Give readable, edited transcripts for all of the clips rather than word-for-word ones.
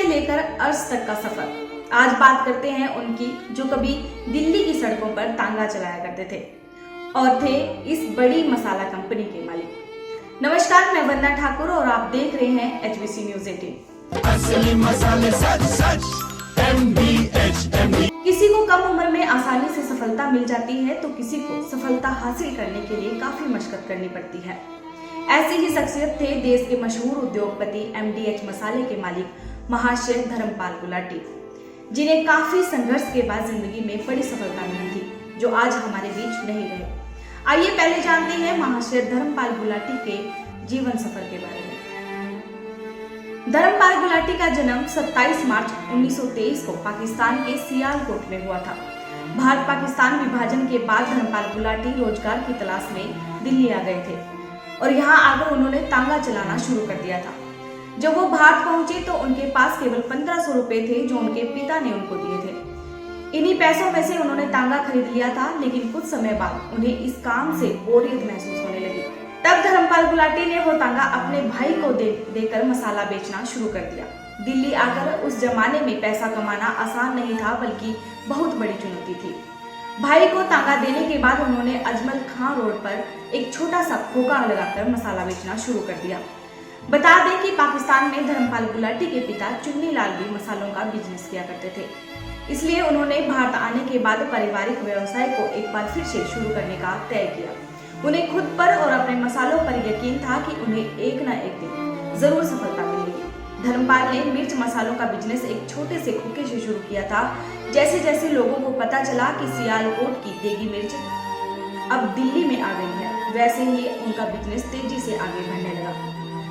से लेकर अर्श तक का सफर। आज बात करते हैं उनकी, जो कभी दिल्ली की सड़कों पर तांगा चलाया करते थे और थे इस बड़ी मसाला कंपनी के मालिक। नमस्कार, मैं वंदना ठाकुर और आप देख रहे हैं HBC न्यूज 18। असली मसाले सच सच MBH। किसी को कम उम्र में आसानी से सफलता मिल जाती है तो किसी को सफलता हासिल करने के लिए काफी मशक्कत करनी पड़ती है। ऐसी ही शख्सियत थे देश के मशहूर उद्योगपति MDH मसाले के मालिक महाशय धर्मपाल गुलाटी, जिन्हें काफी संघर्ष के बाद जिंदगी में बड़ी सफलता मिली थी, जो आज हमारे बीच नहीं रहे। आइए पहले जानते हैं महाशय धर्मपाल गुलाटी के जीवन सफर के बारे में। धर्मपाल गुलाटी का जन्म 27 मार्च 1923 को पाकिस्तान के सियालकोट में हुआ था। भारत पाकिस्तान विभाजन के बाद धर्मपाल गुलाटी रोजगार की तलाश में दिल्ली आ गए थे और यहाँ आकर उन्होंने तांगा चलाना शुरू कर दिया था। जब वो भारत पहुंचे तो उनके पास केवल 1500 रुपए थे, जो उनके पिता ने उनको दिए थे। इन्हीं पैसों में से उन्होंने तांगा खरीद लिया था, लेकिन कुछ समय बाद उन्हें इस काम से बोरियत महसूस होने लगी। तब धर्मपाल गुलाटी ने वो तांगा अपने भाई को देकर मसाला बेचना शुरू कर दिया। दिल्ली आकर उस जमाने में पैसा कमाना आसान नहीं था, बल्कि बहुत बड़ी चुनौती थी। भाई को तांगा देने के बाद उन्होंने अजमल खां रोड पर एक छोटा सा खोखा लगाकर मसाला बेचना शुरू कर दिया। बता दें कि पाकिस्तान में धर्मपाल गुलाटी के पिता चुन्नी लाल भी मसालों का बिजनेस किया करते थे, इसलिए उन्होंने भारत आने के बाद पारिवारिक व्यवसाय को एक बार फिर से शुरू करने का तय किया। उन्हें खुद पर और अपने मसालों पर यकीन था कि उन्हें एक न एक दिन जरूर सफलता मिलेगी। धर्मपाल ने मिर्च मसालों का बिजनेस एक छोटे से खोखे से शुरू किया था। जैसे जैसे लोगों को पता चला कि सियालकोट की देगी मिर्च अब दिल्ली में आ गई है, वैसे ही उनका बिजनेस तेजी से आगे बढ़ने लगा।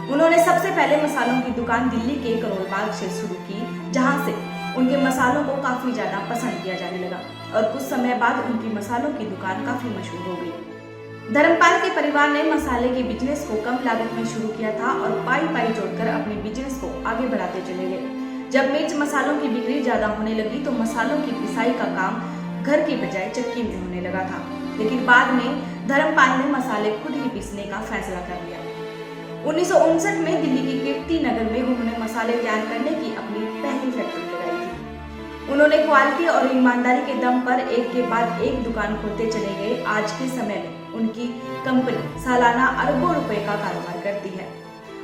उन्होंने सबसे पहले मसालों की दुकान दिल्ली के करोल बाग से शुरू की, जहां से उनके मसालों को काफी ज्यादा पसंद किया जाने लगा और कुछ समय बाद उनकी मसालों की दुकान काफी मशहूर हो गई। धर्मपाल के परिवार ने मसाले के बिजनेस को कम लागत में शुरू किया था और पाई पाई जोड़कर अपने बिजनेस को आगे बढ़ाते चले गए। जब मिर्च मसालों की बिक्री ज्यादा होने लगी तो मसालों की पिसाई का काम घर की बजाय चक्की में होने लगा था, लेकिन बाद में धर्मपाल ने मसाले खुद ही पीसने का फैसला कर लिया। 1959 में दिल्ली के कीर्ति नगर में उन्होंने मसाले तैयार करने की अपनी पहली फैक्ट्री लगाई थी। उन्होंने क्वालिटी और ईमानदारी के दम पर एक के बाद एक दुकान खोलते चले गए। आज के समय में उनकी कंपनी सालाना अरबों रुपए का कारोबार करती है।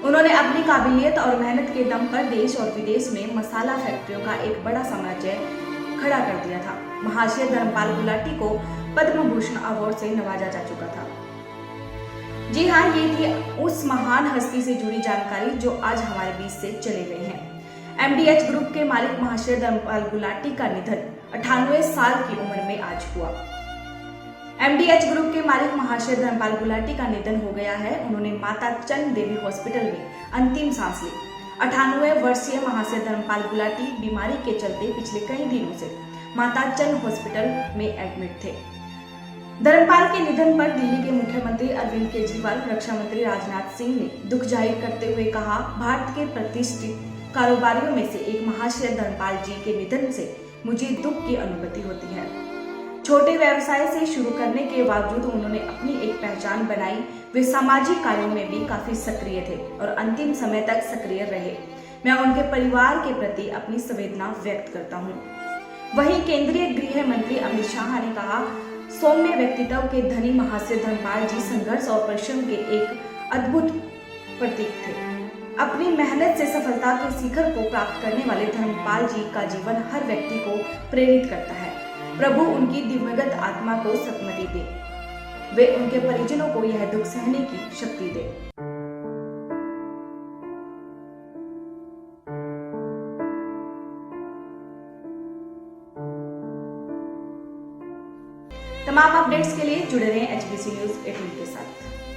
उन्होंने अपनी काबिलियत और मेहनत के दम पर देश और विदेश में मसाला फैक्ट्रियों का एक बड़ा साम्राज्य खड़ा कर दिया था। महाशय धर्मपाल गुलाटी को पद्म भूषण अवार्ड से नवाजा जा चुका था। जी हाँ, ये थी उस महान हस्ती से जुड़ी जानकारी जो आज हमारे बीच से चले गए हैं। MDH ग्रुप के मालिक महाशय धर्मपाल गुलाटी का निधन 98 साल की उम्र में आज हुआ। MDH ग्रुप के मालिक महाशय धर्मपाल गुलाटी का निधन हो गया है। उन्होंने माता चंद देवी हॉस्पिटल में अंतिम सांस ली। 98 वर्षीय महाशय धर्मपाल गुलाटी बीमारी के चलते पिछले कई दिनों से माता चंद हॉस्पिटल में एडमिट थे। धर्मपाल के निधन पर दिल्ली के मुख्यमंत्री अरविंद केजरीवाल, रक्षा मंत्री राजनाथ सिंह ने दुख जाहिर करते हुए कहा, भारत के प्रतिष्ठित कारोबारियों में से एक महाशय धर्मपाल जी के निधन से मुझे दुख की अनुभूति होती है। छोटे व्यवसाय से शुरू करने के बावजूद उन्होंने अपनी एक पहचान बनाई। वे सामाजिक कार्यों में भी काफी सक्रिय थे और अंतिम समय तक सक्रिय रहे। मैं उनके परिवार के प्रति अपनी संवेदना व्यक्त करता हूँ। वहीं केंद्रीय गृह मंत्री अमित शाह ने कहा, सौम्य व्यक्तित्व के धनी महाशय धर्मपाल जी संघर्ष और परिश्रम के एक अद्भुत प्रतीक थे। अपनी मेहनत से सफलता के शिखर को प्राप्त करने वाले धर्मपाल जी का जीवन हर व्यक्ति को प्रेरित करता है। प्रभु उनकी दिव्यगत आत्मा को सद्गति दे, वे उनके परिजनों को यह दुख सहने की शक्ति दे। तमाम अपडेट्स के लिए जुड़े रहें HBC न्यूज 18 के साथ।